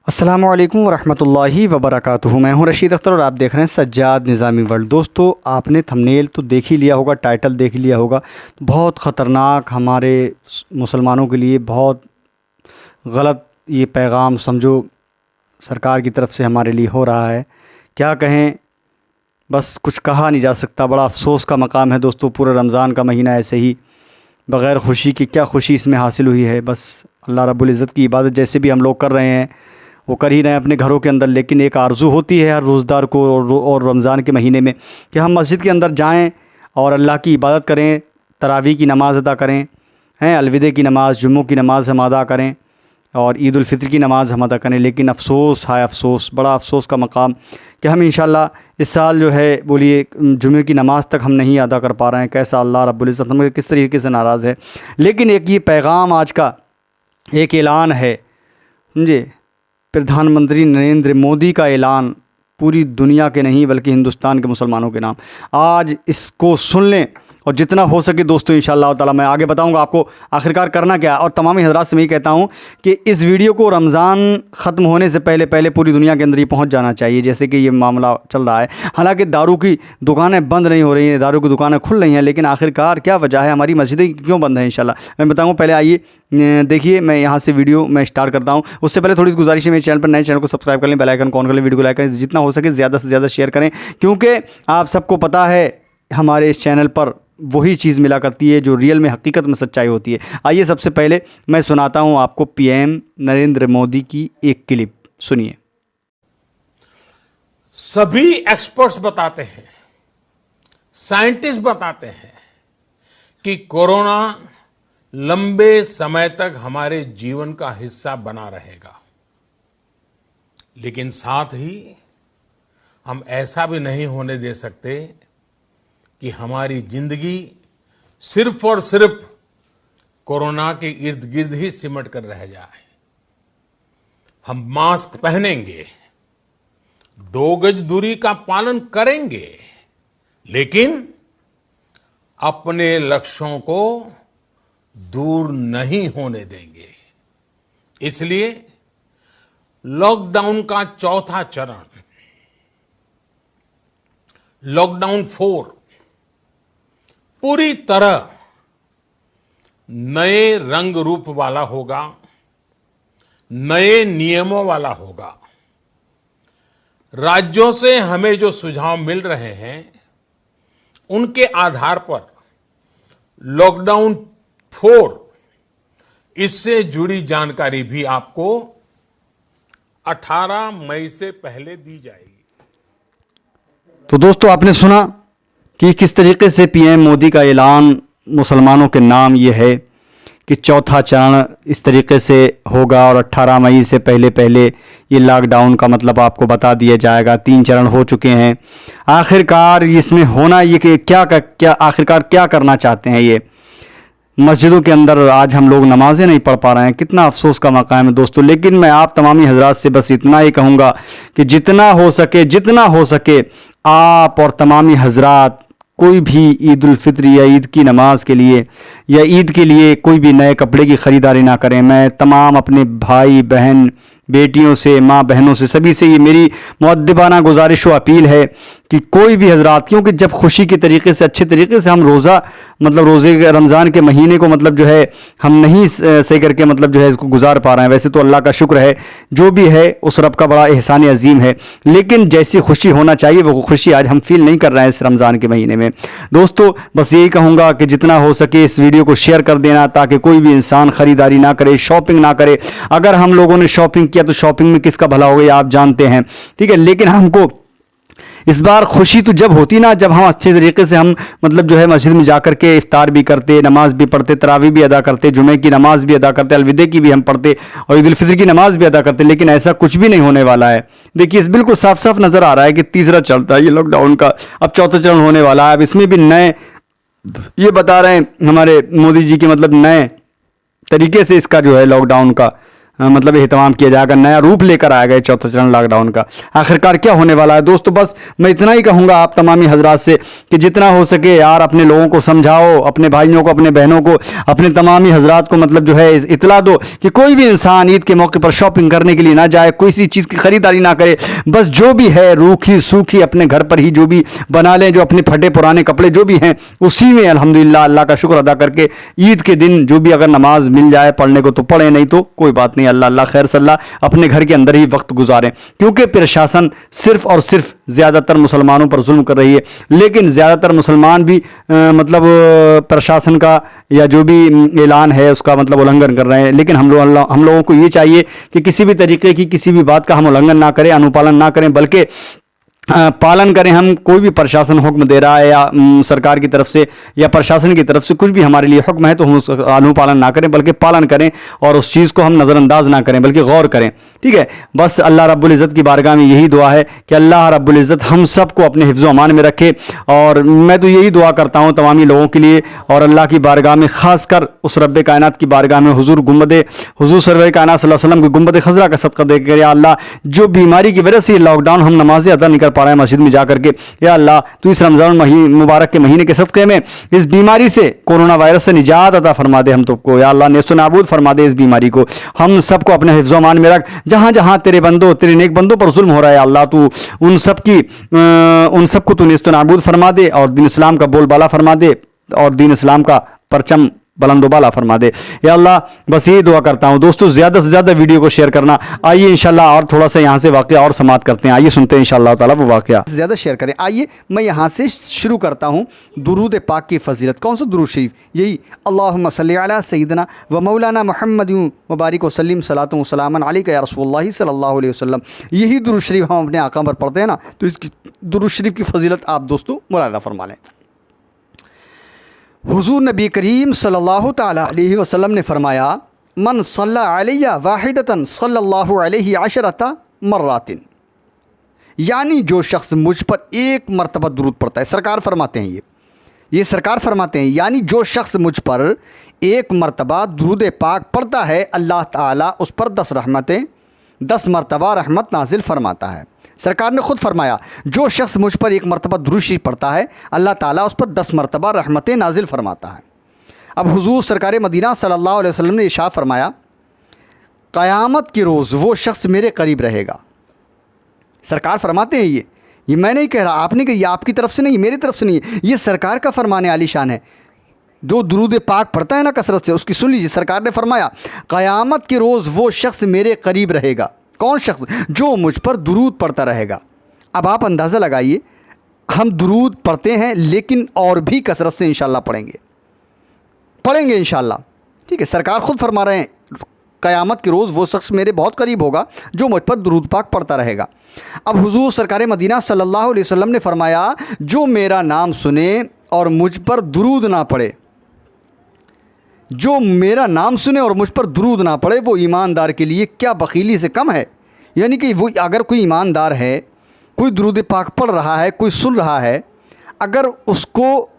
अस्सलामुअलैकुम वरहमतुल्लाहि वबरकातुहू। मैं हूं रशीद अख्तर और आप देख रहे हैं सज्जाद निज़ामी वर्ल्ड। दोस्तों, आपने थंबनेल तो देख ही लिया होगा, टाइटल देख ही लिया होगा। बहुत ख़तरनाक, हमारे मुसलमानों के लिए बहुत गलत ये पैगाम समझो सरकार की तरफ से हमारे लिए हो रहा है। क्या कहें, बस कुछ कहा नहीं जा सकता। बड़ा अफसोस का मकाम है दोस्तों। पूरा रमज़ान का महीना ऐसे ही बग़ैर खुशी की, क्या खुशी इसमें हासिल हुई है। बस अल्लाह रब्बुल इज़्ज़त की इबादत जैसे भी हम लोग कर रहे हैं वो कर ही रहे हैं अपने घरों के अंदर, लेकिन एक आरज़ू होती है हर रोज़दार को और रमज़ान के महीने में कि हम मस्जिद के अंदर जाएं और अल्लाह की इबादत करें, तरावी की नमाज़ अदा करें, अलविदे की नमाज़, जुम्मों की नमाज़ हम अदा करें और ईद उल फ़ित्र की नमाज़ हम अदा करें। लेकिन अफ़सोस, हाय अफ़सोस, बड़ा अफ़सोस का मकाम कि हम इंशाअल्लाह इस साल जो है बोलिए जुम्मे की नमाज़ तक हम नहीं अदा कर पा रहे हैं। कैसा अल्लाह रब्बुल इज़्ज़त हमें किस तरीके से नाराज़ है। लेकिन एक ये पैगाम आज का एक ऐलान है, समझे, प्रधानमंत्री नरेंद्र मोदी का ऐलान, पूरी दुनिया के नहीं बल्कि हिंदुस्तान के मुसलमानों के नाम। आज इसको सुन लें और जितना हो सके दोस्तों इंशाअल्लाह ताला मैं आगे बताऊंगा आपको आखिरकार करना क्या है। और तमाम हज़रात से मैं ही कहता हूं कि इस वीडियो को रमज़ान ख़त्म होने से पहले पहले पूरी दुनिया के अंदर ये पहुंच जाना चाहिए, जैसे कि ये मामला चल रहा है। हालांकि दारू की दुकानें बंद नहीं हो रही हैं, दारू की दुकानें खुल रही हैं, लेकिन आखिरकार क्या वजह है, हमारी मस्जिदें क्यों बंद हैं, इंशाअल्लाह मैं बताऊँगा। पहले आइए देखिए, मैं यहाँ से वीडियो मैं स्टार्ट करता हूँ। उससे पहले थोड़ी गुजारिश है, मेरे चैनल पर नए चैनल को सब्सक्राइब कर लें, बेल आइकन को ऑन कर लें, वीडियो को लाइक करें, जितना हो सके ज़्यादा से ज़्यादा शेयर करें, क्योंकि आप सबको पता है हमारे इस चैनल पर वही चीज़ मिला करती है जो रियल में हकीकत में सच्चाई होती है। आइए सबसे पहले मैं सुनाता हूँ आपको पीएम नरेंद्र मोदी की एक क्लिप, सुनिए। सभी एक्सपर्ट्स बताते हैं, साइंटिस्ट बताते हैं कि कोरोना लंबे समय तक हमारे जीवन का हिस्सा बना रहेगा, लेकिन साथ ही हम ऐसा भी नहीं होने दे सकते कि हमारी जिंदगी सिर्फ और सिर्फ कोरोना के इर्द गिर्द ही सिमट कर रह जाए। हम मास्क पहनेंगे, 2 गज दूरी का पालन करेंगे, लेकिन अपने लक्ष्यों को दूर नहीं होने देंगे। इसलिए लॉकडाउन का चौथा चरण, लॉकडाउन 4, पूरी तरह नए रंग रूप वाला होगा, नए नियमों वाला होगा। राज्यों से हमें जो सुझाव मिल रहे हैं उनके आधार पर लॉकडाउन 4, इससे जुड़ी जानकारी भी आपको 18 मई से पहले दी जाएगी। तो दोस्तों, आपने सुना कि किस तरीके से पीएम मोदी का ऐलान मुसलमानों के नाम ये है कि चौथा चरण इस तरीके से होगा और 18 मई से पहले पहले ये लॉकडाउन का मतलब आपको बता दिया जाएगा। 3 चरण हो चुके हैं। आखिरकार इसमें होना ये कि क्या आखिरकार क्या करना चाहते हैं ये। मस्जिदों के अंदर आज हम लोग नमाज़ें नहीं पढ़ पा रहे हैं, कितना अफसोस का मकाम है दोस्तों। लेकिन मैं आप तमामी हज़रात से बस इतना ही कहूँगा कि जितना हो सके आप और तमामी हज़रात कोई भी ईद उल फित्र या ईद की नमाज के लिए या ईद के लिए कोई भी नए कपड़े की ख़रीदारी ना करें। मैं तमाम अपने भाई बहन, बेटियों से, माँ बहनों से, सभी से ये मेरी मुअद्दिबाना गुजारिश व अपील है कि कोई भी हज़रात, क्योंकि जब खुशी के तरीके से, अच्छे तरीके से हम रोज़े रमज़ान के महीने को जो है हम नहीं सही करके जो है इसको गुजार पा रहे हैं। वैसे तो अल्लाह का शुक्र है, जो भी है उस रब का बड़ा एहसान अजीम है, लेकिन जैसी खुशी होना चाहिए वो खुशी आज हम फील नहीं कर रहे हैं इस रमज़ान के महीने में। दोस्तों, बस यही कहूँगा कि जितना हो सके इस वीडियो को शेयर कर देना, ताकि कोई भी इंसान ख़रीदारी ना करे, शॉपिंग ना करे। अगर हम लोगों ने शॉपिंग किया तो शॉपिंग में किसका भला हो गया आप जानते हैं, ठीक है। लेकिन हमको इस बार खुशी तो जब होती ना, जब हम अच्छे तरीके से हम जो है मस्जिद में जाकर के इफ्तार भी करते, नमाज भी पढ़ते, तरावी भी अदा करते, जुमे की नमाज भी अदा करते, अलविदे की भी हम पढ़ते और ईद उल फित्र की नमाज भी अदा करते। लेकिन ऐसा कुछ भी नहीं होने वाला है। देखिए, इस बिल्कुल साफ साफ नज़र आ रहा है कि तीसरा चलता है ये लॉकडाउन का, अब चौथा चरण होने वाला है। अब इसमें भी नए ये बता रहे हैं हमारे मोदी जी के नए तरीके से इसका जो है लॉकडाउन का मतलब एहतमाम किया जाएगा, नया रूप लेकर आएगा ये चौथा चरण लॉकडाउन का। आखिरकार क्या होने वाला है दोस्तों, बस मैं इतना ही कहूँगा आप तमामी हजरात से कि जितना हो सके यार अपने लोगों को समझाओ, अपने भाइयों को, अपने बहनों को, अपने तमामी हजरात को मतलब जो है इतला दो कि कोई भी इंसान ईद के मौके पर शॉपिंग करने के लिए ना जाए, कोई सी चीज़ की खरीदारी ना करे। बस जो भी है रूखी सूखी अपने घर पर ही जो भी बना लें, जो अपने फटे पुराने कपड़े जो भी हैं उसी में अल्हम्दुलिल्लाह अल्लाह का शुक्र अदा करके ईद के दिन जो भी अगर नमाज मिल जाए पढ़ने को तो पढ़े, नहीं तो कोई बात नहीं, अल्लाह अल्लाह खैर सल्लाह अपने घर के अंदर ही वक्त गुजारें। क्योंकि प्रशासन सिर्फ और सिर्फ ज़्यादातर मुसलमानों पर जुल्म कर रही है, लेकिन ज़्यादातर मुसलमान भी मतलब प्रशासन का या जो भी ऐलान है उसका मतलब उल्लंघन कर रहे हैं। लेकिन हम लोगों को ये चाहिए कि किसी भी तरीके की किसी भी बात का हम उल्लंघन ना करें, अनुपालन ना करें, बल्कि पालन करें। हम कोई भी प्रशासन हुक्म दे रहा है या सरकार की तरफ से या प्रशासन की तरफ से कुछ भी हमारे लिए हुक्म है तो हम उसका अनुपालन ना करें, बल्कि पालन करें और उस चीज़ को हम नज़रअंदाज ना करें, बल्कि गौर करें। ठीक है, बस अल्लाह रब्बुल इज़्ज़त की बारगाह में यही दुआ है कि अल्लाह रब्बुल इज़्ज़त हम सबको अपने हिफ्ज़ व अमान में रखे। और मैं तो यही दुआ करता हूँ तमामी लोगों के लिए और अल्लाह की बारगाह में, ख़ासकर उस रब्बे कायनात की बारगाह में हुज़ूर सरवर कायनात सल्लल्लाहु अलैहि वसल्लम की गुंबद खज़रा का सदका दे कर, या अल्लाह जो बीमारी की वजह से लॉकडाउन हम नमाज़ें अदा नहीं कर पा रहे हैं मस्जिद में जा करके, या अल्लाह तू इस रमज़ान मुबारक के महीने के सदक़े में इस बीमारी से, कोरोना वायरस से निजात अता फरमा दे हम सबको, या अल्लाह नेस्त नाबूद फरमा दे इस बीमारी को। हम सबको अपने हिफ्ज़ व अमान में रख। जहाँ जहाँ तेरे बंदों, तेरे नेक बंदों पर जुल्म हो रहा है अल्लाह तू उन सबको तू नेस्त नाबूद फरमा दे और दीन इस्लाम का बोलबाला फरमा दे और दीन इस्लाम का परचम बुलंदोबाला फरमा दे या अल्लाह। बस यही दुआ करता हूँ दोस्तों, ज़्यादा से ज़्यादा वीडियो को शेयर करना। आइए इंशाल्लाह और थोड़ा सा यहाँ से वाक़या और समाप्त करते हैं। आइए सुनते हैं इंशाल्लाह ताला वो वाक़या। ज़्यादा शेयर करें। आइए मैं यहाँ से शुरू करता हूँ दुरूद पाक की फजीलत। कौन सा दुरूद शरीफ? यही अल्लाहुम्मा सल्ली अला सय्यिदना व मौलाना मुहम्मद मुबारक वसल्लिम सलातु व सलामन अलैका या रसूलुल्लाह सल्लल्लाहु अलैहि वसल्लम। यही दुरूद शरीफ हम अपने आका पर पढ़ते हैं ना, तो इसकी दुरूद शरीफ की फजीलत आप दोस्तों मुलाहिज़ा फरमा लें। हुज़ूर नबी करीम सल्लल्लाहु ताला अलैहि वसल्लम ने फरमाया, मन सल्ला अलैया वाहिदतन सल्लल्लाहु अलैहि अशरता मर्रातिन, यानी जो शख्स मुझ पर एक मरतबा दुरूद पढ़ता है। सरकार फरमाते हैं ये सरकार फरमाते हैं, यानी जो शख्स मुझ पर एक मरतबा दुरूद पाक पढ़ता है अल्लाह ताला उस पर 10 मरतबा रहमत नाजिल फरमाता है। सरकार ने ख़ुद फरमाया, जो शख्स मुझ पर एक मरतबा दुरूद शरीफ पढ़ता है अल्लाह ताला उस पर 10 मरतबा रहमतें नाजिल फरमाता है। अब हुज़ूर सरकार मदीना सल्लल्लाहु अलैहि वसल्लम ने इरशाद फरमाया, क़यामत के रोज़ वो शख्स मेरे करीब रहेगा। सरकार फरमाते हैं ये मैं नहीं कह रहा, आपने कहा, ये आपकी तरफ से नहीं, मेरी तरफ से नहीं है, ये सरकार का फरमाने आली शान है। जो दुरूद पाक पढ़ता है ना कसरत से, उसकी सुन लीजिए। सरकार ने फरमाया, क़यामत के रोज़ वो शख्स मेरे करीब रहेगा। कौन शख्स? जो मुझ पर दुरूद पढ़ता रहेगा। अब आप अंदाज़ा लगाइए, हम दुरूद पढ़ते हैं लेकिन और भी कसरत से इंशाल्लाह पढ़ेंगे इंशाल्लाह। ठीक है, सरकार ख़ुद फरमा रहे हैं, क़यामत के रोज़ वो शख्स मेरे बहुत करीब होगा जो मुझ पर दुरूद पाक पढ़ता रहेगा। अब हुज़ूर सरकार मदीना सल्लल्लाहु अलैहि वसल्लम ने फरमाया, जो मेरा नाम सुने और मुझ पर दुरूद ना पढ़े, जो मेरा नाम सुने और मुझ पर दुरूद ना पड़े, वो ईमानदार के लिए क्या बखीली से कम है। यानी कि वो अगर कोई ईमानदार है, कोई दुरूद पाक पढ़ रहा है, कोई सुन रहा है, अगर उसको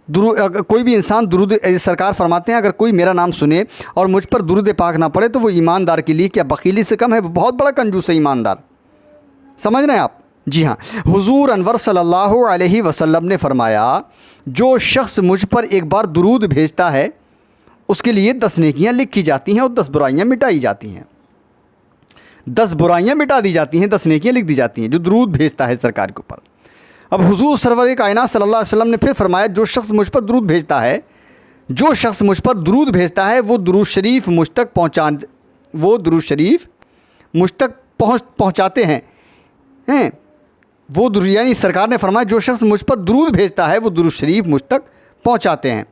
कोई भी इंसान दुरूद, सरकार फरमाते हैं, अगर कोई मेरा नाम सुने और मुझ पर दुरूद पाक ना पड़े तो वो ईमानदार के लिए क्या बखीली से कम है। वो बहुत बड़ा कंजूस है ईमानदार, समझ रहे हैं आप? जी हाँ, हुज़ूर अनवर सल्लल्लाहु अलैहि वसल्लम ने फरमाया, जो शख्स मुझ पर एक बार दुरूद भेजता है उसके लिए 10 नेकियां लिखी जाती हैं और 10 बुराइयां मिटाई जाती हैं। 10 बुराइयां मिटा दी जाती हैं, 10 नेकियां लिख दी जाती हैं जो दुरूद भेजता है सरकार के ऊपर। अब हुज़ूर सरवर कायनात सल्लल्लाहु अलैहि वसल्लम ने फिर फरमाया, जो शख्स मुझ पर दुरूद भेजता है, जो शख्स मुझ पर दुरूद भेजता है वो दुरूद शरीफ मुझ तक पहुँचाते हैं वो दुरूद, यानी सरकार ने फरमाया, जो शख्स मुझ पर दुरूद भेजता है वो दुरूद शरीफ मुझ तक पहुँचाते हैं।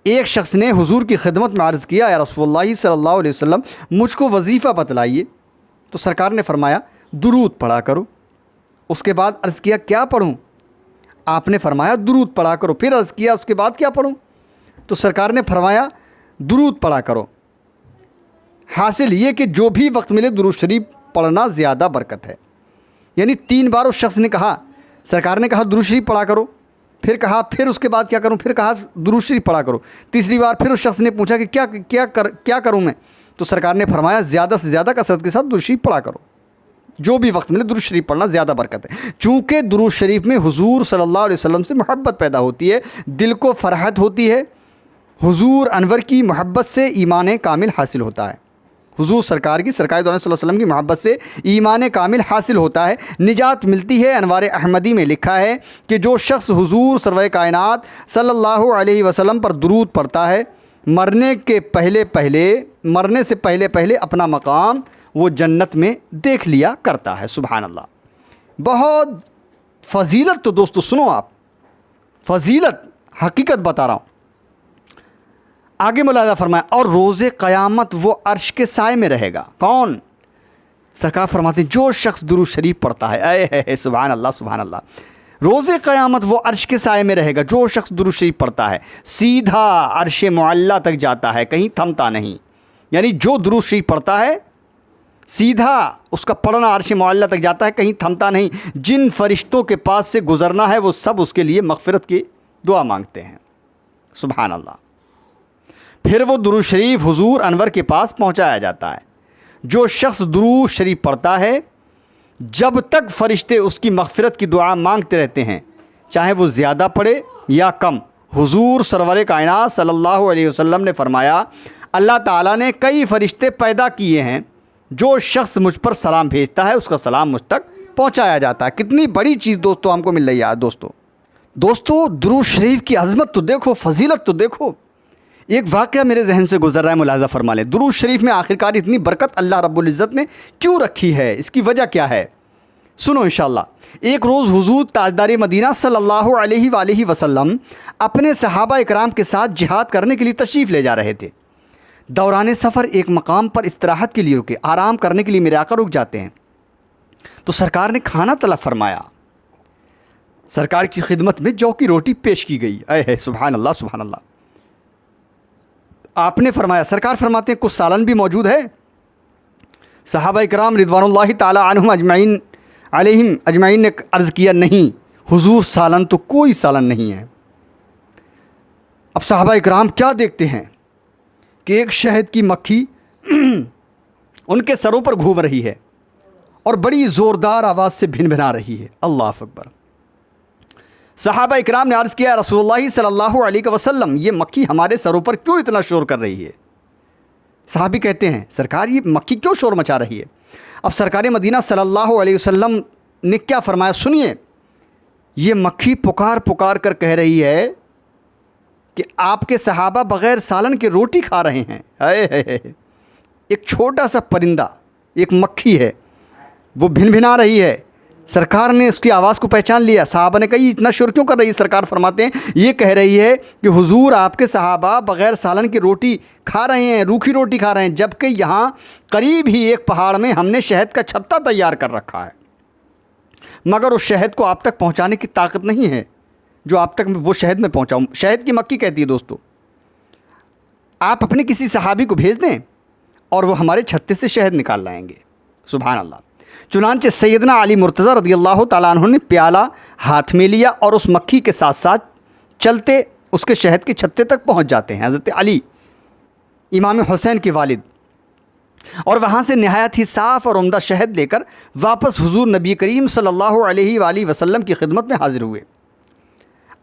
एक शख्स ने हुज़ूर की खिदमत में अर्ज़ किया, या रसूलुल्लाह सल्लल्लाहु अलैहि वसल्लम मुझको वजीफ़ा बतलाइए। तो सरकार ने फरमाया, दुरूद पढ़ा करो। उसके बाद अर्ज़ किया, क्या पढ़ूँ? आपने फरमाया, दुरूद पढ़ा करो। फिर अर्ज़ किया, उसके बाद क्या पढ़ूँ? तो सरकार ने फरमाया, दुरूद पढ़ा करो। हासिल ये कि जो भी वक्त मिले दुरूद शरीफ पढ़ना ज़्यादा बरकत है। यानी 3 बार उस शख्स ने कहा, सरकार ने कहा दुरूद शरीफ पढ़ा करो, फिर कहा, फिर उसके बाद क्या करूं? फिर कहा दुरूद शरीफ पढ़ा करो। तीसरी बार फिर उस शख्स ने पूछा कि क्या करूं मैं? तो सरकार ने फरमाया ज़्यादा से ज़्यादा कसरत के साथ दुरूद शरीफ पढ़ा करो, जो भी वक्त मिले दुरूद शरीफ पढ़ना ज़्यादा बरकत है। चूँकि दुरूद शरीफ में हुजूर सल्लल्लाहु अलैहि वसल्लम से मोहब्बत पैदा होती है, दिल को फ़रहत होती है। हुजूर अनवर की मोहब्बत से ईमान कामिल हासिल होता है। हुजूर सरकार की, सरकार दो सल्लल्लाहु अलैहि वसल्लम की मोहब्बत से ईमान कामिल हासिल होता है, निजात मिलती है। अनवार अहमदी में लिखा है कि जो शख्स हुजूर सरवर कायनात सल्लल्लाहु अलैहि वसल्लम पर दुरूद पढ़ता है, मरने से पहले पहले अपना मकाम वो जन्नत में देख लिया करता है। सुभान अल्लाह। बहुत फ़जीलत, तो दोस्तों सुनो आप, फ़जीलत हकीकत बता रहा हूँ। आगे मुलाज़ा फरमाया, और रोज़े क़यामत वो अर्श के साए में रहेगा। कौन? सरकार फरमाते हैं जो शख्स दुरूद शरीफ पढ़ता है। अय सुभान अल्लाह, सुभान अल्लाह। रोज़े क़यामत वो अर्श के साए में रहेगा जो शख्स दुरूद शरीफ पढ़ता है, सीधा अर्श मुअल्ला तक जाता है, कहीं थमता नहीं। यानी जो दुरूद शरीफ पढ़ता है सीधा उसका पढ़ना अर्श मुअल्ला तक जाता है, कहीं थमता नहीं। जिन फरिश्तों के पास से गुज़रना है वो सब उसके लिए मग़फ़िरत की दुआ मांगते हैं। सुभान अल्लाह। फिर वो दुरूद शरीफ हुजूर अनवर के पास पहुंचाया जाता है। जो शख्स दुरूद शरीफ पढ़ता है, जब तक फरिश्ते उसकी मग़फ़िरत की दुआ मांगते रहते हैं, चाहे वो ज़्यादा पढ़े या कम। हुजूर सरवर कायनात सल्लल्लाहु अलैहि वसल्लम ने फरमाया, अल्लाह ताला ने कई फरिश्ते पैदा किए हैं, जो शख्स मुझ पर सलाम भेजता है उसका सलाम मुझ तक पहुंचाया जाता है। कितनी बड़ी चीज़ दोस्तों हमको मिल रही है। दोस्तों दुरूद शरीफ की अज़मत तो देखो, फ़जीलत तो देखो। एक वाक़या मेरे जहन से गुज़र रहा है, मुलाज़ा फरमा लें। दुरूद शरीफ में आखिरकार इतनी बरकत अल्लाह रब्बुल इज़्ज़त ने क्यों रखी है, इसकी वजह क्या है, सुनो इंशाअल्लाह। एक रोज़ हुजूर ताजदार मदीना सल्लल्लाहु अलैहि वसल्लम अपने सहाबा इकराम के साथ जिहाद करने के लिए तशरीफ़ ले जा रहे थे। दौरान सफ़र एक मकाम पर इस्तराहत के लिए रुके, आराम करने के लिए मेरे आका रुक जाते हैं। तो सरकार ने खाना तलब फरमाया। सरकार की खिदमत में जौ की रोटी पेश की गई। अय सुभान अल्लाह, सुभान अल्लाह। आपने फरमाया, सरकार फरमाते हैं कुछ सालन भी मौजूद है। सहाबा इकराम रिज़वानुल्लाहि ताला अन्हुम अजमईन ने अर्ज़ किया, नहीं हुजूर, सालन तो कोई सालन नहीं है। अब सहाबा इकराम क्या देखते हैं कि एक शहद की मक्खी उनके सरों पर घूम रही है और बड़ी ज़ोरदार आवाज़ से भिनभिना रही है। अल्लाह अकबर। सहाबा इकराम ने अर्ज़ किया, रसूलुल्लाह सल्लल्लाहु अलैहि वसल्लम, ये मक्खी हमारे सरों पर क्यों इतना शोर कर रही है? सहाबी कहते हैं, सरकार ये मक्खी क्यों शोर मचा रही है? अब सरकार मदीना सल्लल्लाहु अलैहि वसल्लम ने क्या फरमाया, सुनिए। ये मक्खी पुकार पुकार कर कह रही है कि आपके सहाबा बग़ैर सालन के रोटी खा रहे हैं। एक छोटा सा परिंदा, एक मक्खी है, वो भिनभिना रही है। सरकार ने उसकी आवाज़ को पहचान लिया। सहाबा ने कहा, ये इतना शोर क्यों कर रही है? सरकार फरमाते हैं, ये कह रही है कि हुजूर आपके सहाबा बग़ैर सालन की रोटी खा रहे हैं, रूखी रोटी खा रहे हैं, जबकि यहाँ करीब ही एक पहाड़ में हमने शहद का छत्ता तैयार कर रखा है, मगर उस शहद को आप तक पहुँचाने की ताकत नहीं है जो आप तक वो शहद में पहुँचाऊँ। शहद की मक्खी कहती है, दोस्तों आप अपने किसी सहाबी को भेज दें और वो हमारे छत्ते से शहद निकाल लाएंगे। सुभान अल्लाह। चुनांचे सैयदना अली मुर्तज़ा रज़ियल्लाहु ताला अन्हु ने प्याला हाथ में लिया और उस मक्खी के साथ साथ चलते उसके शहद के छत्ते तक पहुंच जाते हैं। हज़रत अली इमाम हुसैन के वालिद, और वहाँ से नहायत ही साफ़ और उम्दा शहद लेकर वापस हुजूर नबी करीम सल्लल्लाहु अलैहि वसल्लम की खिदमत में हाज़िर हुए।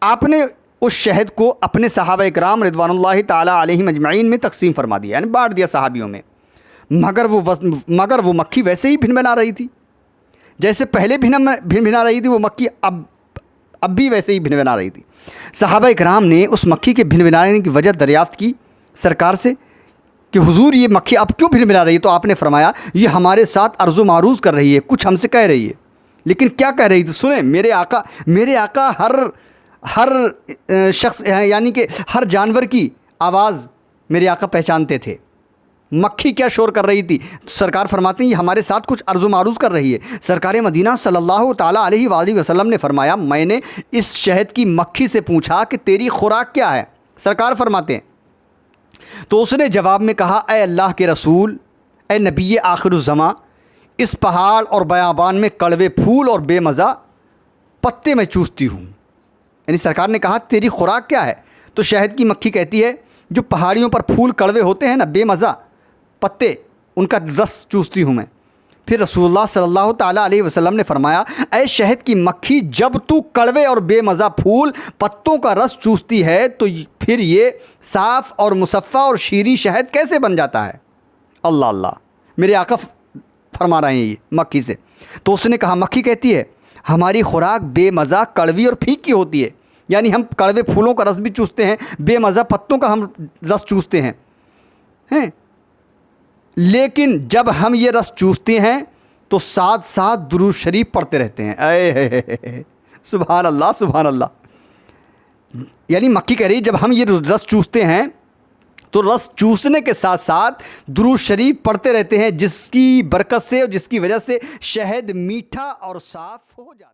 आपने उस शहद को अपने सहाबा इकराम रिज़वानुल्लाहि ताला अलैहिम अजमईन में तकसीम फरमा दिया, यानी बांट दिया सहाबियों में। मगर वो मक्खी वैसे ही भिनभिना रही थी, जैसे पहले भिनभिना रही थी वो मक्खी अब भी वैसे ही भिनभिना रही थी। सहाबा इकराम ने उस मक्खी के भिनभिनाने की वजह दरियाफ़्त की सरकार से कि हुजूर ये मक्खी अब क्यों भिनभिना रही है? तो आपने फरमाया, ये हमारे साथ अर्ज़ो मारूज़ कर रही है, कुछ हमसे कह रही है। लेकिन क्या कह रही थी? सुने, मेरे आका हर शख्स यानी कि हर जानवर की आवाज़ मेरे आका पहचानते थे। मक्खी क्या शोर कर रही थी? तो सरकार फरमाते हैं, ये हमारे साथ कुछ अर्ज़ो मारूज़ कर रही है। सरकार मदीना सल्लल्लाहु ताला अलैहि वसल्लम ने फरमाया, मैंने इस शहद की मक्खी से पूछा कि तेरी खुराक क्या है? सरकार फरमाते हैं, तो उसने जवाब में कहा, ए अल्लाह के रसूल, ए नबी आखिरुज़्ज़मा, इस पहाड़ और बयाबान में कड़वे फूल और बेमज़ा पत्ते मैं चूसती हूँ। यानी सरकार ने कहा, तेरी खुराक क्या है? तो शहद की मक्खी कहती है, जो पहाड़ियों पर फूल कड़वे होते हैं ना, बेमज़ा पत्ते उनका रस चूसती हूँ मैं। फिर रसूलुल्लाह सल्लल्लाहु ताला अलैहि वसल्लम ने फरमाया, ऐ शहद की मक्खी, जब तू कड़वे और बेमज़ा फूल पत्तों का रस चूसती है तो फिर ये साफ़ और मुसफ़्फ़ा और शीरीं शहद कैसे बन जाता है। अल्लाह अल्लाह, मेरे आका फरमा रहे हैं ये मक्खी से। तो उसने कहा, मक्खी कहती है हमारी खुराक बेमज़ा, कड़वी और फीकी होती है, यानी हम कड़वे फूलों का रस भी चूसते हैं, बेमज़ा पत्तों का हम रस चूसते हैं। लेकिन जब हम ये रस चूसते हैं तो साथ साथ दुरूद शरीफ पढ़ते रहते हैं। अये सुभान अल्लाह सुभान अल्लाह। यानी मक्खी कह रही, जब हम ये रस चूसते हैं तो रस चूसने के साथ साथ दुरूद शरीफ पढ़ते रहते हैं, जिसकी बरकत से और जिसकी वजह से शहद मीठा और साफ़ हो जाता है।